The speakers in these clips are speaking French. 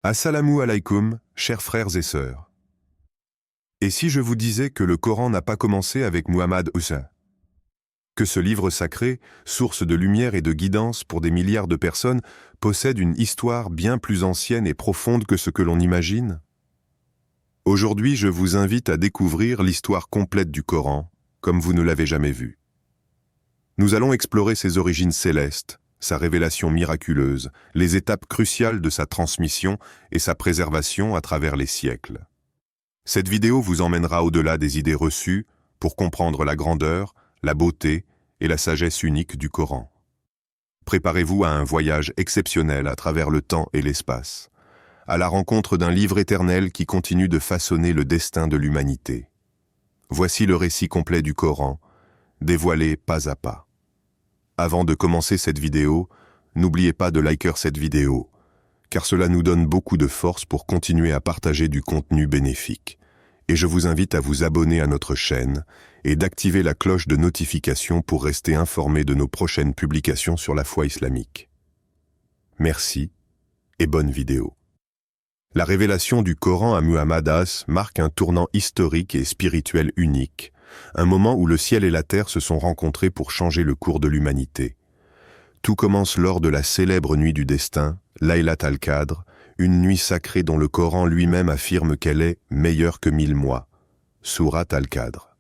Assalamu alaikum, chers frères et sœurs. Et si je vous disais que le Coran n'a pas commencé avec Muhammad Hussein? Que ce livre sacré, source de lumière et de guidance pour des milliards de personnes, possède une histoire bien plus ancienne et profonde que ce que l'on imagine? Aujourd'hui, je vous invite à découvrir l'histoire complète du Coran, comme vous ne l'avez jamais vu. Nous allons explorer ses origines célestes, sa révélation miraculeuse, les étapes cruciales de sa transmission et sa préservation à travers les siècles. Cette vidéo vous emmènera au-delà des idées reçues pour comprendre la grandeur, la beauté et la sagesse unique du Coran. Préparez-vous à un voyage exceptionnel à travers le temps et l'espace, à la rencontre d'un livre éternel qui continue de façonner le destin de l'humanité. Voici le récit complet du Coran, dévoilé pas à pas. Avant de commencer cette vidéo, n'oubliez pas de liker cette vidéo, car cela nous donne beaucoup de force pour continuer à partager du contenu bénéfique. Et je vous invite à vous abonner à notre chaîne et d'activer la cloche de notification pour rester informé de nos prochaines publications sur la foi islamique. Merci et bonne vidéo. La révélation du Coran à Muhammad As marque un tournant historique et spirituel unique, un moment où le ciel et la terre se sont rencontrés pour changer le cours de l'humanité. Tout commence lors de la célèbre nuit du destin, Laylat al-Qadr, une nuit sacrée dont le Coran lui-même affirme qu'elle est meilleure que 1000 mois. Surat al-Qadr.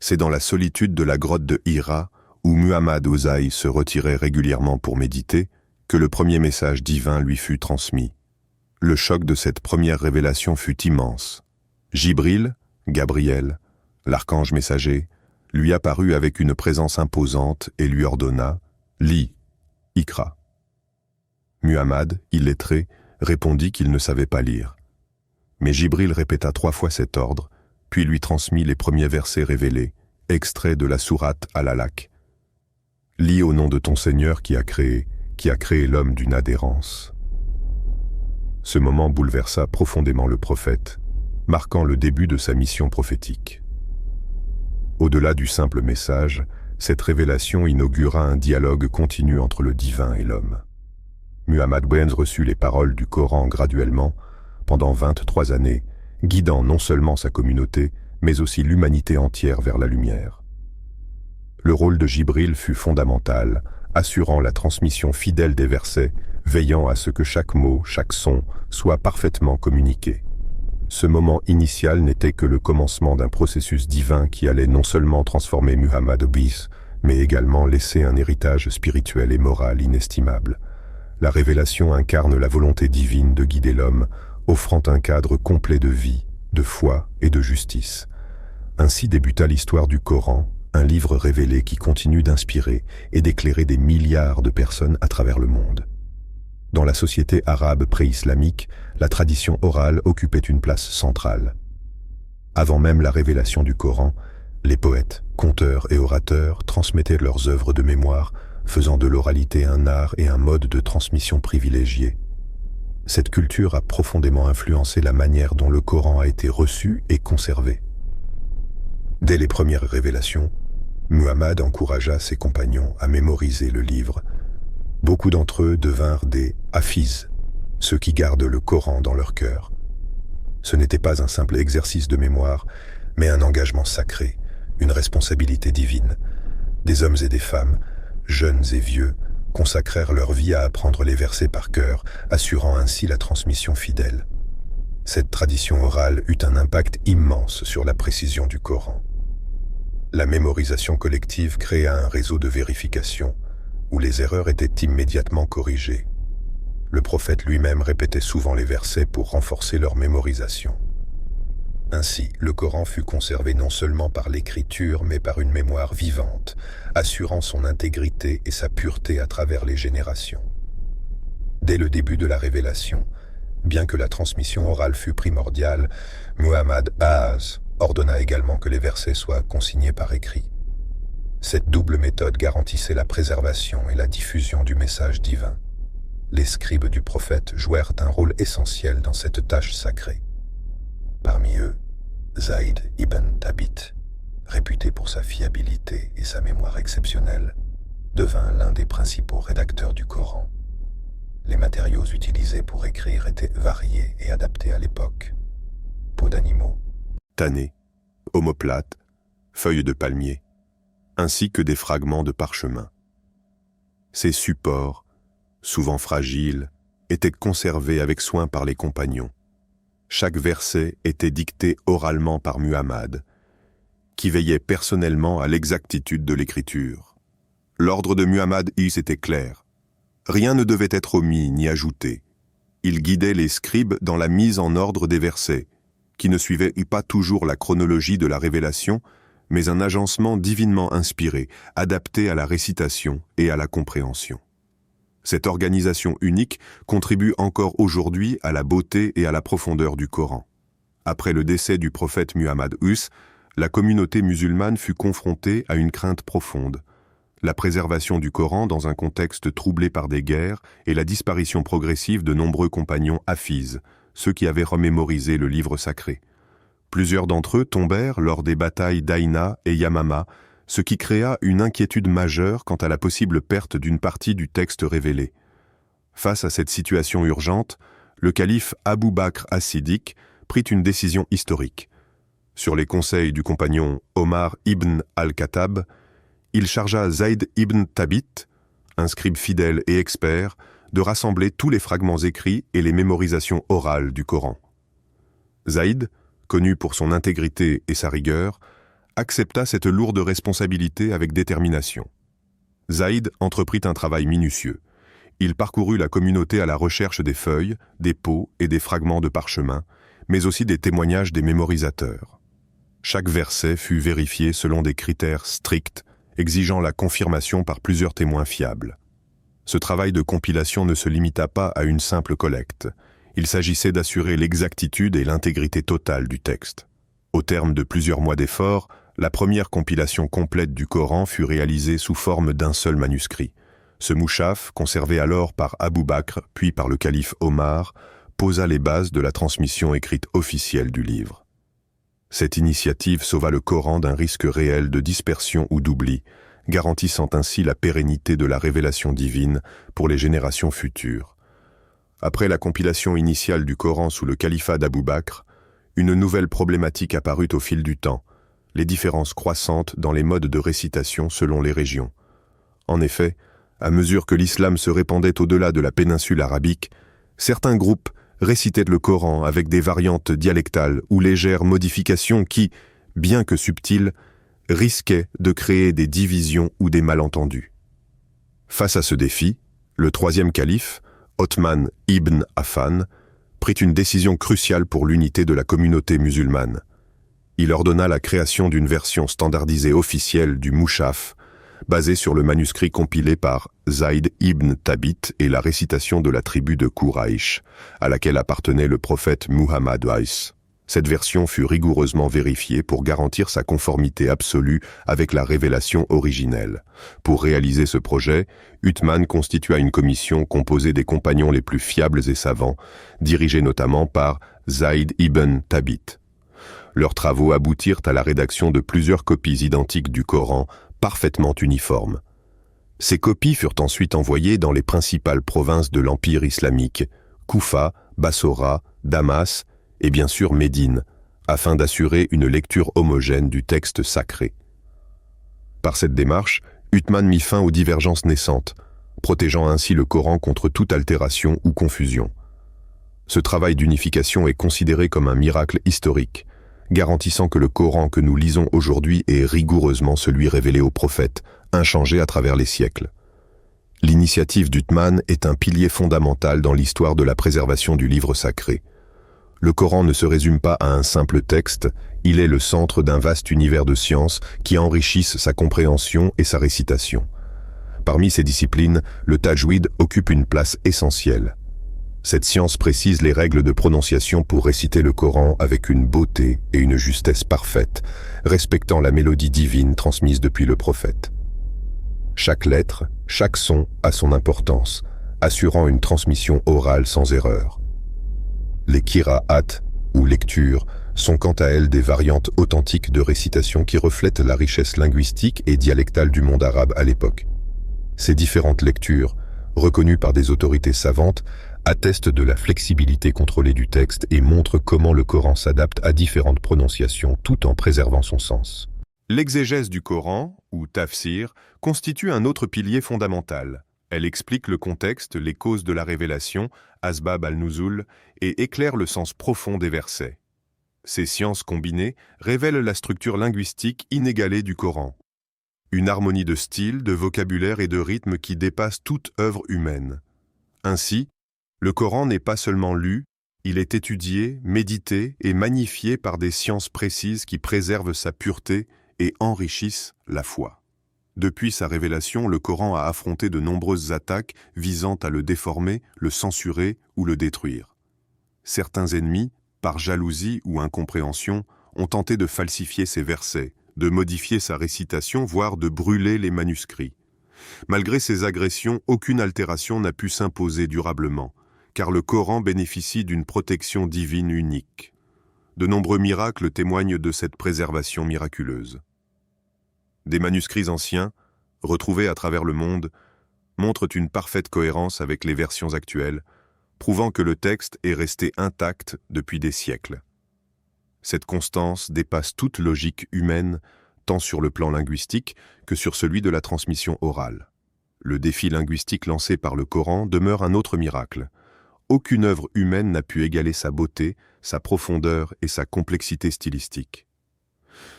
C'est dans la solitude de la grotte de Hira, où Muhammad Ozaï se retirait régulièrement pour méditer, que le premier message divin lui fut transmis. Le choc de cette première révélation fut immense. Jibril, Gabriel, l'archange messager, lui apparut avec une présence imposante et lui ordonna « Lis, Iqra ». Muhammad, illettré, répondit qu'il ne savait pas lire. Mais Jibril répéta 3 fois cet ordre, puis lui transmit les premiers versets révélés, extraits de la sourate Al-Alaq. « Lis au nom de ton Seigneur qui a créé l'homme d'une adhérence ». Ce moment bouleversa profondément le prophète, marquant le début de sa mission prophétique. Au-delà du simple message, cette révélation inaugura un dialogue continu entre le divin et l'homme. Muhammad Benz reçut les paroles du Coran graduellement, pendant 23 années, guidant non seulement sa communauté, mais aussi l'humanité entière vers la lumière. Le rôle de Jibril fut fondamental, assurant la transmission fidèle des versets, veillant à ce que chaque mot, chaque son, soit parfaitement communiqué. Ce moment initial n'était que le commencement d'un processus divin qui allait non seulement transformer Muhammad Obis, mais également laisser un héritage spirituel et moral inestimable. La révélation incarne la volonté divine de guider l'homme, offrant un cadre complet de vie, de foi et de justice. Ainsi débuta l'histoire du Coran, un livre révélé qui continue d'inspirer et d'éclairer des milliards de personnes à travers le monde. Dans la société arabe pré-islamique, la tradition orale occupait une place centrale. Avant même la révélation du Coran, les poètes, conteurs et orateurs transmettaient leurs œuvres de mémoire, faisant de l'oralité un art et un mode de transmission privilégié. Cette culture a profondément influencé la manière dont le Coran a été reçu et conservé. Dès les premières révélations, Muhammad encouragea ses compagnons à mémoriser le livre. Beaucoup d'entre eux devinrent des hafiz, ceux qui gardent le Coran dans leur cœur. Ce n'était pas un simple exercice de mémoire, mais un engagement sacré, une responsabilité divine. Des hommes et des femmes, jeunes et vieux, consacrèrent leur vie à apprendre les versets par cœur, assurant ainsi la transmission fidèle. Cette tradition orale eut un impact immense sur la précision du Coran. La mémorisation collective créa un réseau de vérification, où les erreurs étaient immédiatement corrigées. Le prophète lui-même répétait souvent les versets pour renforcer leur mémorisation. Ainsi, le Coran fut conservé non seulement par l'écriture, mais par une mémoire vivante, assurant son intégrité et sa pureté à travers les générations. Dès le début de la révélation, bien que la transmission orale fût primordiale, Muhammad Az ordonna également que les versets soient consignés par écrit. Cette double méthode garantissait la préservation et la diffusion du message divin. Les scribes du prophète jouèrent un rôle essentiel dans cette tâche sacrée. Parmi eux, Zayd ibn Thabit, réputé pour sa fiabilité et sa mémoire exceptionnelle, devint l'un des principaux rédacteurs du Coran. Les matériaux utilisés pour écrire étaient variés et adaptés à l'époque. Peaux d'animaux, tannés, omoplates, feuilles de palmier, ainsi que des fragments de parchemin. Ces supports, souvent fragiles, étaient conservés avec soin par les compagnons. Chaque verset était dicté oralement par Muhammad, qui veillait personnellement à l'exactitude de l'écriture. L'ordre de Muhammad était clair. Rien ne devait être omis ni ajouté. Il guidait les scribes dans la mise en ordre des versets, qui ne suivaient pas toujours la chronologie de la révélation, mais un agencement divinement inspiré, adapté à la récitation et à la compréhension. Cette organisation unique contribue encore aujourd'hui à la beauté et à la profondeur du Coran. Après le décès du prophète Muhammad la communauté musulmane fut confrontée à une crainte profonde. La préservation du Coran dans un contexte troublé par des guerres et la disparition progressive de nombreux compagnons hafizes, ceux qui avaient remémorisé le livre sacré. Plusieurs d'entre eux tombèrent lors des batailles d'Aïna et Yamama, ce qui créa une inquiétude majeure quant à la possible perte d'une partie du texte révélé. Face à cette situation urgente, le calife Abu Bakr as-Siddiq prit une décision historique. Sur les conseils du compagnon Omar ibn al-Khattab, il chargea Zayd ibn Thabit, un scribe fidèle et expert, de rassembler tous les fragments écrits et les mémorisations orales du Coran. Zayd, connu pour son intégrité et sa rigueur, accepta cette lourde responsabilité avec détermination. Zayd entreprit un travail minutieux. Il parcourut la communauté à la recherche des feuilles, des peaux et des fragments de parchemin, mais aussi des témoignages des mémorisateurs. Chaque verset fut vérifié selon des critères stricts, exigeant la confirmation par plusieurs témoins fiables. Ce travail de compilation ne se limita pas à une simple collecte. Il s'agissait d'assurer l'exactitude et l'intégrité totale du texte. Au terme de plusieurs mois d'efforts, la première compilation complète du Coran fut réalisée sous forme d'un seul manuscrit. Ce mouchaf, conservé alors par Abu Bakr, puis par le calife Omar, posa les bases de la transmission écrite officielle du livre. Cette initiative sauva le Coran d'un risque réel de dispersion ou d'oubli, garantissant ainsi la pérennité de la révélation divine pour les générations futures. Après la compilation initiale du Coran sous le califat d'Abu Bakr, une nouvelle problématique apparut au fil du temps, les différences croissantes dans les modes de récitation selon les régions. En effet, à mesure que l'islam se répandait au-delà de la péninsule arabique, certains groupes récitaient le Coran avec des variantes dialectales ou légères modifications qui, bien que subtiles, risquaient de créer des divisions ou des malentendus. Face à ce défi, le troisième calife, Othman ibn Affan, prit une décision cruciale pour l'unité de la communauté musulmane. Il ordonna la création d'une version standardisée officielle du Mouchaf, basée sur le manuscrit compilé par Zayd ibn Thabit et la récitation de la tribu de Quraysh, à laquelle appartenait le prophète Muhammad. Cette version fut rigoureusement vérifiée pour garantir sa conformité absolue avec la révélation originelle. Pour réaliser ce projet, Uthman constitua une commission composée des compagnons les plus fiables et savants, dirigée notamment par Zayd ibn Thabit. Leurs travaux aboutirent à la rédaction de plusieurs copies identiques du Coran, parfaitement uniformes. Ces copies furent ensuite envoyées dans les principales provinces de l'Empire islamique, Koufa, Bassora, Damas et bien sûr Médine, afin d'assurer une lecture homogène du texte sacré. Par cette démarche, Uthman mit fin aux divergences naissantes, protégeant ainsi le Coran contre toute altération ou confusion. Ce travail d'unification est considéré comme un miracle historique, garantissant que le Coran que nous lisons aujourd'hui est rigoureusement celui révélé aux prophètes, inchangé à travers les siècles. L'initiative d'Uthman est un pilier fondamental dans l'histoire de la préservation du livre sacré. Le Coran ne se résume pas à un simple texte, il est le centre d'un vaste univers de sciences qui enrichissent sa compréhension et sa récitation. Parmi ces disciplines, le tajwid occupe une place essentielle. Cette science précise les règles de prononciation pour réciter le Coran avec une beauté et une justesse parfaite, respectant la mélodie divine transmise depuis le prophète. Chaque lettre, chaque son a son importance, assurant une transmission orale sans erreur. Les qira'at, ou lectures, sont quant à elles des variantes authentiques de récitation qui reflètent la richesse linguistique et dialectale du monde arabe à l'époque. Ces différentes lectures, reconnu par des autorités savantes, atteste de la flexibilité contrôlée du texte et montre comment le Coran s'adapte à différentes prononciations tout en préservant son sens. L'exégèse du Coran, ou tafsir, constitue un autre pilier fondamental. Elle explique le contexte, les causes de la révélation, asbab al-nuzul, et éclaire le sens profond des versets. Ces sciences combinées révèlent la structure linguistique inégalée du Coran. Une harmonie de style, de vocabulaire et de rythme qui dépasse toute œuvre humaine. Ainsi, le Coran n'est pas seulement lu, il est étudié, médité et magnifié par des sciences précises qui préservent sa pureté et enrichissent la foi. Depuis sa révélation, le Coran a affronté de nombreuses attaques visant à le déformer, le censurer ou le détruire. Certains ennemis, par jalousie ou incompréhension, ont tenté de falsifier ses versets, de modifier sa récitation, voire de brûler les manuscrits. Malgré ces agressions, aucune altération n'a pu s'imposer durablement, car le Coran bénéficie d'une protection divine unique. De nombreux miracles témoignent de cette préservation miraculeuse. Des manuscrits anciens, retrouvés à travers le monde, montrent une parfaite cohérence avec les versions actuelles, prouvant que le texte est resté intact depuis des siècles. Cette constance dépasse toute logique humaine, tant sur le plan linguistique que sur celui de la transmission orale. Le défi linguistique lancé par le Coran demeure un autre miracle. Aucune œuvre humaine n'a pu égaler sa beauté, sa profondeur et sa complexité stylistique.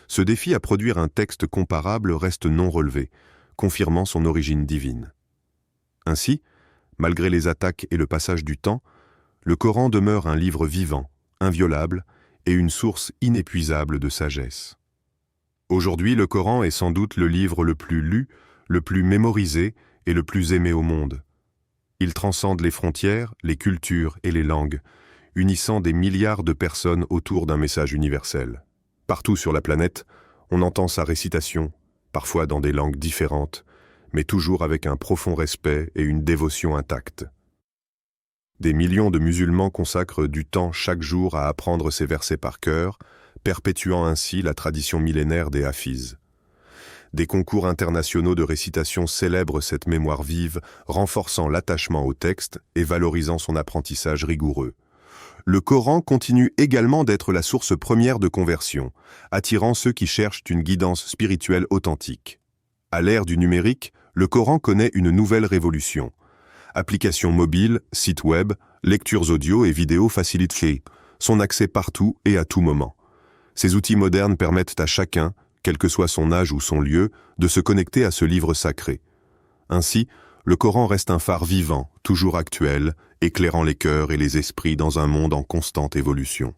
Ce défi à produire un texte comparable reste non relevé, confirmant son origine divine. Ainsi, malgré les attaques et le passage du temps, le Coran demeure un livre vivant, inviolable et une source inépuisable de sagesse. Aujourd'hui, le Coran est sans doute le livre le plus lu, le plus mémorisé et le plus aimé au monde. Il transcende les frontières, les cultures et les langues, unissant des milliards de personnes autour d'un message universel. Partout sur la planète, on entend sa récitation, parfois dans des langues différentes, mais toujours avec un profond respect et une dévotion intacte. Des millions de musulmans consacrent du temps chaque jour à apprendre ces versets par cœur, perpétuant ainsi la tradition millénaire des hafizes. Des concours internationaux de récitation célèbrent cette mémoire vive, renforçant l'attachement au texte et valorisant son apprentissage rigoureux. Le Coran continue également d'être la source première de conversion, attirant ceux qui cherchent une guidance spirituelle authentique. À l'ère du numérique, le Coran connaît une nouvelle révolution. Applications mobiles, sites web, lectures audio et vidéos facilitent son accès partout et à tout moment. Ces outils modernes permettent à chacun, quel que soit son âge ou son lieu, de se connecter à ce livre sacré. Ainsi, le Coran reste un phare vivant, toujours actuel, éclairant les cœurs et les esprits dans un monde en constante évolution.